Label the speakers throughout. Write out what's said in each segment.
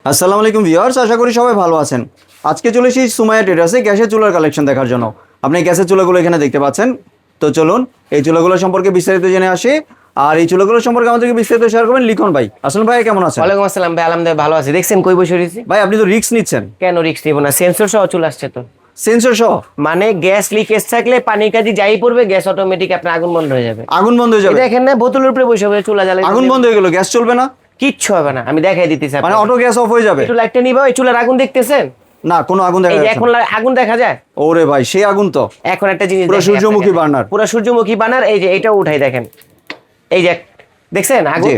Speaker 1: আসসালামু আলাইকুম ভিউয়ার্স, আশা করি সবাই ভালো আছেন। আজকে চলে এসেছি সুমাইয়া ট্রেডার্সে গ্যাসের চুলার কালেকশন দেখার জন্য। আপনি গ্যাসের চুলাগুলো এখানে দেখতে পাচ্ছেন। তো চলুন এই চুলাগুলো সম্পর্কে বিস্তারিত জেনে আসি। আর এই চুলাগুলো সম্পর্কে আমাদেরকে বিস্তারিত শেয়ার করবেন লিখন ভাই। আসলে ভাই কেমন আছেন?
Speaker 2: ওয়ালাইকুম আসসালাম ভাই, আলহামদুলিল্লাহ ভালো আছি। দেখছেন কই বসে রয়েছি
Speaker 1: ভাই আপনি তো রিস্ক নিচ্ছেন।
Speaker 2: কেন রিস্ক নিব না? সেন্সর সহ চলে আসছে তো।
Speaker 1: সেন্সর সহ
Speaker 2: মানে গ্যাস লিকেজ থাকলে পানির কাজে যাই পড়বে, গ্যাস অটোমেটিক আপনার আগুন বন্ধ হয়ে যাবে।
Speaker 1: আগুন বন্ধ হয়ে যাবে?
Speaker 2: দেখেন না, বোতলের উপরে বসে বসে চুলা জ্বালায়
Speaker 1: আগুন বন্ধ হয়ে গেল, গ্যাস চলবে না?
Speaker 2: কিচ্ছু হবে না, আমি দেখাই দিতেছি।
Speaker 1: মানে অটো গ্যাস অফ হয়ে যাবে?
Speaker 2: একটু লাইটটা নিবা, এই চুলার আগুন দেখতেছেন
Speaker 1: না, কোনো আগুন দেখা
Speaker 2: এই যে
Speaker 1: যাচ্ছে
Speaker 2: এখন আগুন দেখা যায়।
Speaker 1: ওরে ভাই সেই আগুন তো।
Speaker 2: এখন একটা জিনিস
Speaker 1: পুরো
Speaker 2: দেখাই
Speaker 1: সূর্যমুখী
Speaker 2: আপনাকে।
Speaker 1: বার্নার।
Speaker 2: পুরো সূর্যমুখী বার্নার। এই যে এটাও উঠাই দেখেন, এই যে দেখছেন আগুন।
Speaker 1: জি।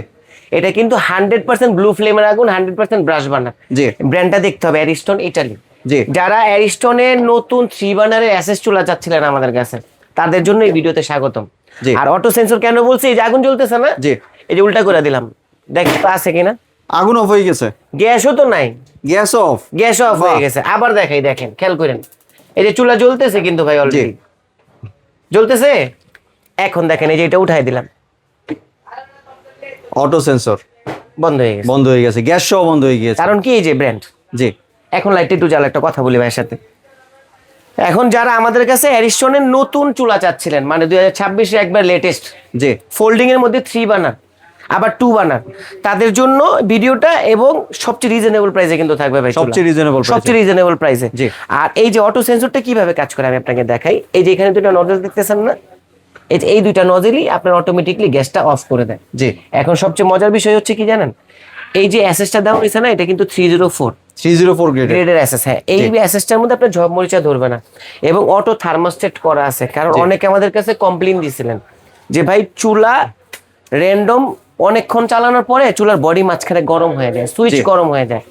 Speaker 2: এটা কিন্তু 100% ব্লু ফ্লেমের আগুন, 100% ব্রাশ বার্নার।
Speaker 1: জি।
Speaker 2: ব্র্যান্ডটা দেখতে হবে, অ্যারিস্টন ইটালি।
Speaker 1: জি।
Speaker 2: যারা অ্যারিস্টনের নতুন 3 বার্নারের অ্যাসেস চুলা চাচ্ছিলেন আমাদের কাছে, তাদের জন্য এই ভিডিওতে স্বাগতম।
Speaker 1: জি।
Speaker 2: আর অটো সেন্সর কেন বলছি? এই যে আগুন জ্বলতেছে না,
Speaker 1: জি।
Speaker 2: এই যে উল্টা করে দিলাম, দেখতে তো আছে কিনা?
Speaker 1: আগুন অফ হয়ে গেছে,
Speaker 2: গ্যাসও তো নাই,
Speaker 1: গ্যাস অফ।
Speaker 2: গ্যাস অফ হয়ে গেছে। আবার দেখাই, দেখেন খেয়াল করেন, এই যে চুলা জ্বলতেছে কিন্তু ভাই, অলরেডি জ্বলতেছে। এখন দেখেন এই যে এটা উঠাই দিলাম,
Speaker 1: অটো সেন্সর
Speaker 2: বন্ধ হয়ে গেছে।
Speaker 1: বন্ধ হয়ে গেছে, গ্যাস সহ বন্ধ হয়ে গিয়েছে।
Speaker 2: কারণ কি? এই যে ব্র্যান্ড।
Speaker 1: জি।
Speaker 2: এখন লাইট একটু জ্বালা, একটা কথা বলি ভাইয়ের সাথে। এখন যারা আমাদের কাছে অ্যারিস্টনের নতুন চুলা চাচ্ছিলেন, মানে 2026 একবার লেটেস্ট,
Speaker 1: জি।
Speaker 2: ফোল্ডিং এর মধ্যে 3 বার্নার আবার 2 বার্নার, তাদের জন্য ভিডিওটা। এবং সবচেয়ে রিজনেবল প্রাইসে কিন্তু থাকবে ভাই,
Speaker 1: সবচেয়ে রিজনেবল
Speaker 2: সবচেয়ে রিজনেবল প্রাইসে।
Speaker 1: জি।
Speaker 2: আর এই যে অটো সেন্সরটা কিভাবে কাজ করে আমি আপনাকে দেখাই। এই যে এখানে দুটো নজল দেখতেছেন না, এই যে এই দুইটা নজলই আপনার অটোমেটিকলি গ্যাসটা অফ করে দেয়।
Speaker 1: জি।
Speaker 2: এখন সবচেয়ে মজার বিষয় হচ্ছে কি জানেন? এই যে অ্যাসেসটা দেওয়া হয়েছে না, এটা কিন্তু
Speaker 1: 304
Speaker 2: গ্রেডের অ্যাসেস। হ্যাঁ, এই অ্যাসেসটার মধ্যে আপনার ঝড় মরিচা ধরবে না, এবং অটো থার্মোস্টেট করা আছে। কারণ অনেকে আমাদের কাছে কমপ্লেইন দিছিলেন যে ভাই চুলা র্যান্ডম অনেকক্ষণ চালানোর পরে চুলার বডি মাঝখানে গরম হয়ে যায়, সুইচ গরম হয়ে যায়।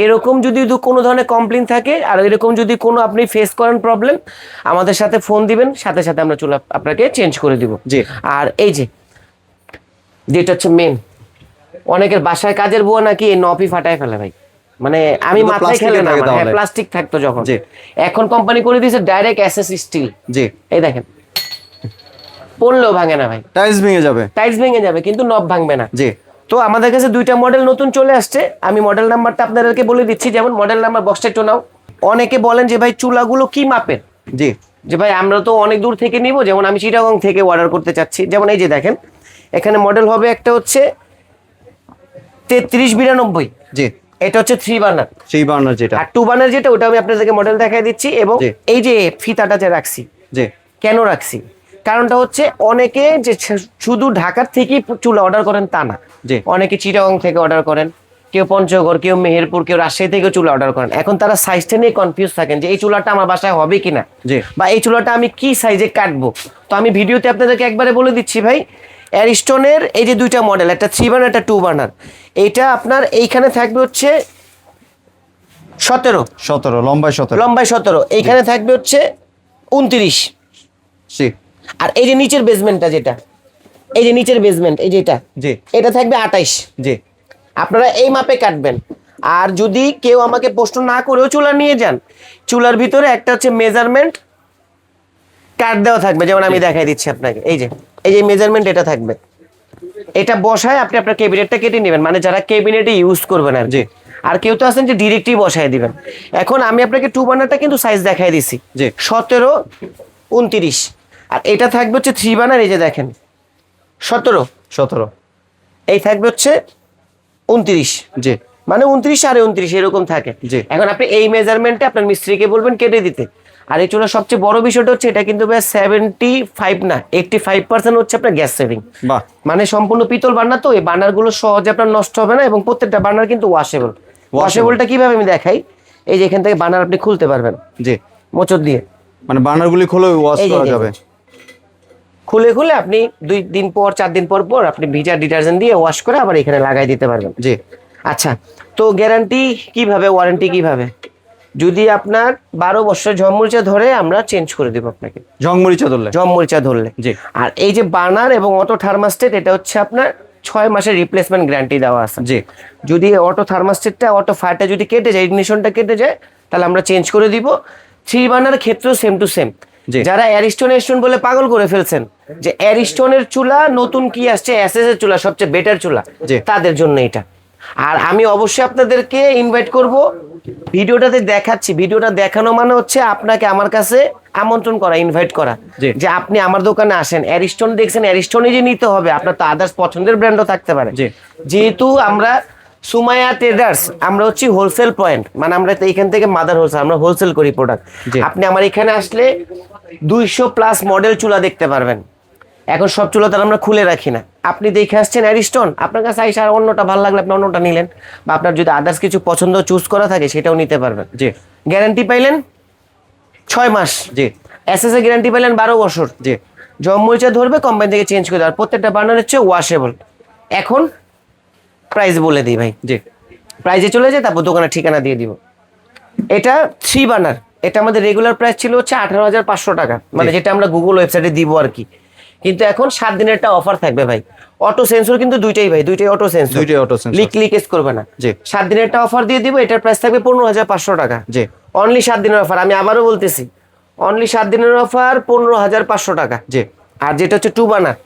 Speaker 2: এরকম যদি কোনো ধরনের কমপ্লেইন থাকে, আর এরকম যদি কোনো আপনি ফেস করেন প্রবলেম, আমাদের সাথে ফোন দিবেন, সাথে সাথে আমরা চুলা আপনাকে চেঞ্জ করে দিব।
Speaker 1: জি।
Speaker 2: আর এই যে যেটা হচ্ছে মেন, অনেকের বাসায় কাজের বুয়া নাকি এই নবই ফাটায় ফেলে ভাই, মানে আমি মাথায় খেলে না, হ্যাঁ প্লাস্টিক থাকতো যখন। এখন কোম্পানি করে দিয়েছে ডাইরেক্ট এসএস স্টিল।
Speaker 1: জি।
Speaker 2: এই দেখেন, পড়লেও ভাঙে না ভাই,
Speaker 1: টাইলস ভেঙে যাবে,
Speaker 2: টাইলস ভেঙে যাবে কিন্তু নব ভাঙবে না।
Speaker 1: জি।
Speaker 2: তো আমাদের কাছে দুইটা মডেল নতুন চলে আসছে, আমি মডেল নাম্বারটা আপনাদেরকে বলে দিচ্ছি। যেমন মডেল নাম্বার, বক্সটা একটু নাও। অনেকে বলেন যে ভাই চুলাগুলো কি মাপের,
Speaker 1: জি।
Speaker 2: যে ভাই আমরা তো অনেক দূর থেকে নিব, যেমন আমি চিটাগং থেকে অর্ডার করতে চাচ্ছি। যেমন এই যে দেখেন, এখানে মডেল হবে একটা হচ্ছে 3392।
Speaker 1: জি।
Speaker 2: এটা হচ্ছে 3 বার্নার।
Speaker 1: 3 বার্নার যেটা,
Speaker 2: আর 2 বার্নার যেটা, ওটা আমি আপনাদেরকে মডেল দেখাই দিচ্ছি। এবং এই যে ফিতাটা যে রাখছি,
Speaker 1: জি।
Speaker 2: কেন রাখছি? কারণটা হচ্ছে অনেকে যে শুধু ঢাকার থেকেই চুলা অর্ডার করেন তা না,
Speaker 1: জি।
Speaker 2: অনেকে চিটাগং থেকে অর্ডার করেন, কেউ পঞ্চগড়, কেউ মেহেরপুর, কেউ রাজশাহী থেকে চুলা অর্ডার করেন। এখন তারা সাইজটা নিয়ে কনফিউজ থাকেন যে এই চুলাটা আমার বাসায় হবে কিনা,
Speaker 1: জি।
Speaker 2: বা এই চুলাটা আমি কি সাইজে কাটবো। তো আমি ভিডিওতে আপনাদেরকে একবারে বলে দিচ্ছি ভাই, অ্যারিস্টনের এই যে দুইটা মডেল, একটা 3 বার্নার, একটা 2 বার্নার। এইটা আপনার এইখানে থাকবে হচ্ছে 17
Speaker 1: লম্বায় 17,
Speaker 2: লম্বায় 17, এইখানে থাকবে হচ্ছে 29।
Speaker 1: জি।
Speaker 2: আর এই যে নিচের বেসমেন্টটা যেটা, এই যে নিচের বেসমেন্ট, এই যেটা,
Speaker 1: জি।
Speaker 2: এটা থাকবে 28।
Speaker 1: জি।
Speaker 2: আপনারা এই মাপে কাটবেন। আর যদি কেউ আমাকে প্রশ্ন না করেও চুলা নিয়ে যান, চুলার ভিতরে একটা হচ্ছে মেজারমেন্ট কাট দেওয়া থাকবে। যেমন আমি দেখাই দিচ্ছি আপনাকে, এই যে মেজারমেন্ট এটা থাকবে। এটা বসায় আপনি আপনার ক্যাবিনেটটা কেটে নেবেন, মানে যারা ক্যাবিনেটে ইউজ করবেন আর
Speaker 1: জি।
Speaker 2: আর কেউ তো আছেন যে ডিরেক্টলি বসায় দিবেন। এখন আমি আপনাকে 2 বার্নারটা কিন্তু সাইজ দেখাই দিছি,
Speaker 1: জি।
Speaker 2: 17, 29। আর এটা থাকবে হচ্ছে 3 বার্নার, এই যে দেখেন 17, এই থাকবে হচ্ছে 29।
Speaker 1: জি।
Speaker 2: মানে 29, 29.5 এরকম থাকে।
Speaker 1: জি।
Speaker 2: এখন আপনি এই মেজারমেন্টে আপনার মিস্ত্রিকে বলবেন কেটে দিতে। আর এই চুলার সবচেয়ে বড় বিষয়টা হচ্ছে এটা কিন্তু 75 না 85% হচ্ছে আপনার গ্যাস সেভিং।
Speaker 1: বাহ।
Speaker 2: মানে সম্পূর্ণ পিতল বার্নার, তো এই বার্নারগুলো সহজে আপনার নষ্ট হবে না, এবং প্রত্যেকটা বার্নার কিন্তু ওয়াশেবল। ওয়াশেবলটা কিভাবে আমি দেখাই, এই যে এখান থেকে বার্নার আপনি খুলতে পারবেন,
Speaker 1: জি।
Speaker 2: মোচড় দিয়ে,
Speaker 1: মানে বার্নারগুলি খুলে ওয়াশ
Speaker 2: এই যে,
Speaker 1: করা যাবে।
Speaker 2: খুলে আপনি 2 দিন পর 4 দিন পর আপনি ভিজা ডিটারজেন্ট দিয়ে ওয়াশ করে আবার এখানে লাগাই দিতে পারবেন।
Speaker 1: জি।
Speaker 2: আচ্ছা, তো গ্যারান্টি কিভাবে, ওয়ারেন্টি কিভাবে? যদি আপনার 12 বছর ঝড়মরিচা ধরে আমরা চেঞ্জ করে দেব আপনাকে, ঝড়মরিচা ধরলে।
Speaker 1: জি।
Speaker 2: আর এই যে বার্নার এবং অটো থার্মোস্টেট, এটা হচ্ছে আপনার 6 মাসের রিপ্লেসমেন্ট গ্যারান্টি দেওয়া আছে।
Speaker 1: জি।
Speaker 2: যদি অটো থার্মোস্টেটটা, অটো ফায়ারটা যদি কেটে যায়, ইগনিশনটা কেটে যায়, তাহলে আমরা চেঞ্জ করে দিব। 3 বার্নার ক্ষেত্রেও সেম টু সেম। যারা অ্যারিস্টন বলে পাগল করে ফেলছেন যে অ্যারিস্টনের চুলা নতুন কি আসছে, এসএস এর চুলা সবচেয়ে বেটার চুলা, তাদের জন্য এটা। আর আমি অবশ্যই আপনাদেরকে ইনভাইট করব, ভিডিওটাতে দেখাচ্ছি, ভিডিওটা দেখানো মানে হচ্ছে আপনাকে আমার কাছে আমন্ত্রণ করা, ইনভাইট করা,
Speaker 1: জি।
Speaker 2: যে আপনি আমার দোকানে আসেন, অ্যারিস্টন দেখছেন, অ্যারিস্টনই যে নিতে হবে, আপনার তো আদার্স পছন্দের ব্র্যান্ডও থাকতে পারে।
Speaker 1: জি।
Speaker 2: যেহেতু আমরা সুমাইয়া ট্রেডার্স, আমরা হচ্ছে হোলসেল পয়েন্ট, মানে আমরা তো এখান থেকে মাদার হোলসেল, আমরা হোলসেল করি প্রোডাক্ট।
Speaker 1: জি।
Speaker 2: আপনি আমার এখানে আসলে 200+ মডেল চুলা দেখতে পারবেন। এখন সব চুলা তো আর আমরা খুলে রাখি না, আপনি দেখে আসছেন অ্যারিস্টন, আপনার কাছে আইসা আর অন্যটা ভালো লাগলে আপনি অন্যটা নিলেন, বা আপনার যদি আদার্স কিছু পছন্দ চুজ করা থাকে সেটাও নিতে পারবেন।
Speaker 1: জি।
Speaker 2: গ্যারান্টি পাইলেন 6 মাস,
Speaker 1: জি।
Speaker 2: এসএস এর গ্যারান্টি পাইলেন 12 বছর।
Speaker 1: জি।
Speaker 2: জমমরিচা ধরবে, কোম্পানি থেকে চেঞ্জ করে দেওয়ার, প্রত্যেকটা বার্নার হচ্ছে ওয়াশেবল। এখন প্রাইস বলে দিই ভাই,
Speaker 1: জি।
Speaker 2: প্রাইজে চলে যায়, তারপর দোকানের ঠিকানা দিয়ে দিব। এটা 3 বার্নার, এটা আমাদের রেগুলার প্রাইস ছিল হচ্ছে 18,500 টাকা, মানে যেটা আমরা গুগল ওয়েবসাইটে দিব আর কি। কিন্তু এখন 7 দিনের একটা অফার থাকবে ভাই। অটো সেন্সর কিন্তু দুইটাই ভাই, দুইটাই অটো সেন্সর,
Speaker 1: দুইটাই auto sensor।
Speaker 2: লিকেজ করবে না।
Speaker 1: জি।
Speaker 2: 7 দিনের একটা অফার দিয়ে দিব, এটার প্রাইস থাকবে 15,500 টাকা।
Speaker 1: জি।
Speaker 2: অনলি 7 দিনের অফার, আমি আবারও বলতেছি, অনলি 7 দিনের অফার 15,500 টাকা।
Speaker 1: জি।
Speaker 2: আর যেটা হচ্ছে 2 বার্নার,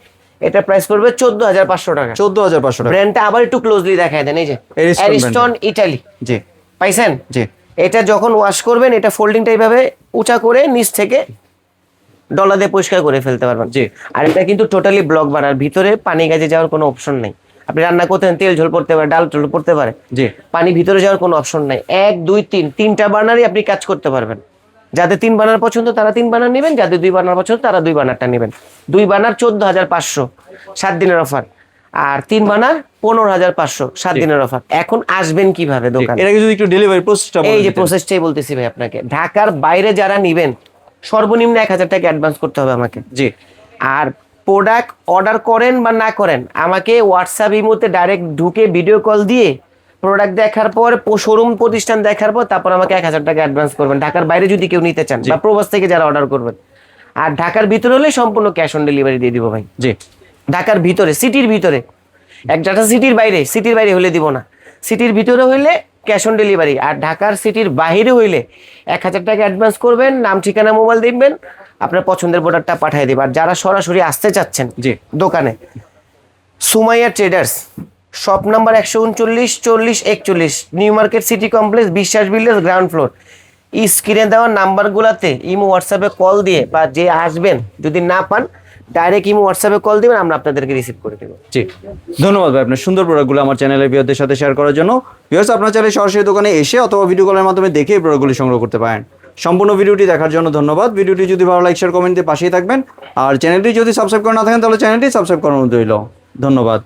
Speaker 2: এটা প্রাইস পড়বে 14,500 টাকা।
Speaker 1: 14,500 টাকা।
Speaker 2: ব্র্যান্ডটা আবার একটু ক্লোজলি দেখায় দেন, এই যে
Speaker 1: Ariston
Speaker 2: অ্যারিস্টন ইটালি,
Speaker 1: জি।
Speaker 2: পাইছেন?
Speaker 1: জি।
Speaker 2: এটা যখন ওয়াশ করবেন, এটা ফোল্ডিংটা এইভাবে উঁচা করে নিচ থেকে ডলা দিয়ে পরিষ্কার করে ফেলতে পারবেন।
Speaker 1: জি।
Speaker 2: আর এটা কিন্তু টোটালি ব্লক বানার, ভিতরে পানি গাজে যাওয়ার কোনো অপশন নেই। আপনি রান্না করতেন, তেল ঝোল পড়তে পারে, ডাল ঝোল পড়তে পারে,
Speaker 1: জি।
Speaker 2: পানি ভিতরে যাওয়ার কোনো অপশন নাই। 1 2 3 তিনটা বার্নারই আপনি কাজ করতে পারবেন। যাদের 3 বার্নার পছন্দ তারা 3 বার্নার নেবেন, যাদের 2 বার্নার পছন্দ তারা 2 বার্নারটা নেবেন। 2 বার্নার 14,500 7 দিনের অফার, আর 3 বার্নার 15,500 7 দিনের অফার। এখন আসবেন কিভাবে দোকানে?
Speaker 1: এর আগে যদি একটু ডেলিভারি প্রসেসটা
Speaker 2: এই যে প্রসেসটাই বলতেছি ভাই আপনাকে, ঢাকার বাইরে যারা নিবেন সর্বনিম্ন 1,000 টাকা অ্যাডভান্স করতে হবে আমাকে।
Speaker 1: জি।
Speaker 2: আর প্রোডাক্ট অর্ডার করেন বা না করেন, আমাকে হোয়াটসঅ্যাপ ইমোতে ডাইরেক্ট ঢুকে ভিডিও কল দিয়ে প্রোডাক্ট দেখার পর, শোরুম প্রতিষ্ঠান দেখার পর, তারপর আমাকে 1,000 টাকা অ্যাডভান্স করবেন, ঢাকার বাইরে যদি কেউ নিতে চান বা প্রবাস থেকে যারা অর্ডার করবেন। আর ঢাকার ভিতরে হলে সম্পূর্ণ ক্যাশ অন ডেলিভারি দিয়ে দিব ভাই।
Speaker 1: জি।
Speaker 2: ঢাকার ভিতরে, সিটির ভিতরে, একটা সিটির বাইরে হলে দিব না, সিটির ভিতরে হইলে ক্যাশ অন ডেলিভারি। আর ঢাকার সিটির বাইরে হইলে 1,000 টাকা অ্যাডভান্স করবেন, নাম ঠিকানা মোবাইল দেখবেন, আপনার পছন্দের প্রোডাক্টটা পাঠিয়ে দেবে। আর যারা সরাসরি আসতে চাচ্ছেন
Speaker 1: জি।
Speaker 2: দোকানে, Sumaiya traders, shop number 139 40 41, new market city complex, বিশ্বাস বিল্ডার্স, গ্রাউন্ড ফ্লোর। স্ক্রিনে দেওয়া নাম্বারগুলোতে ইমো হোয়াটসঅ্যাপে কল দিয়ে, বা যে আসবেন যদি না পান ডাইরেক্ট ইমো হোয়াটসঅ্যাপে কল দিবেন, আমরা আপনাদেরকে রিসিভ করে দেবো।
Speaker 1: জি। ধন্যবাদ ভাই আপনার সুন্দর প্রোডাক্টগুলো আমার চ্যানেলের ভিউয়ারদের সাথে শেয়ার করার জন্য। ভিউয়ার্স, আপনার চাইলে সরাসরি দোকানে এসে অথবা ভিডিও কলের মাধ্যমে দেখে এই প্রোডাক্টগুলি সংগ্রহ করতে পারেন। সম্পূর্ণ ভিডিওটি দেখার জন্য ধন্যবাদ। ভিডিওটি যদি ভালো লাইক শেয়ার কমেন্ট দিয়ে পাশেই থাকবেন। আর চ্যানেলটি যদি সাবস্ক্রাইব করে না থাকেন তাহলে চ্যানেলটি সাবস্ক্রাইব করার অনুরোধ রইল। ধন্যবাদ।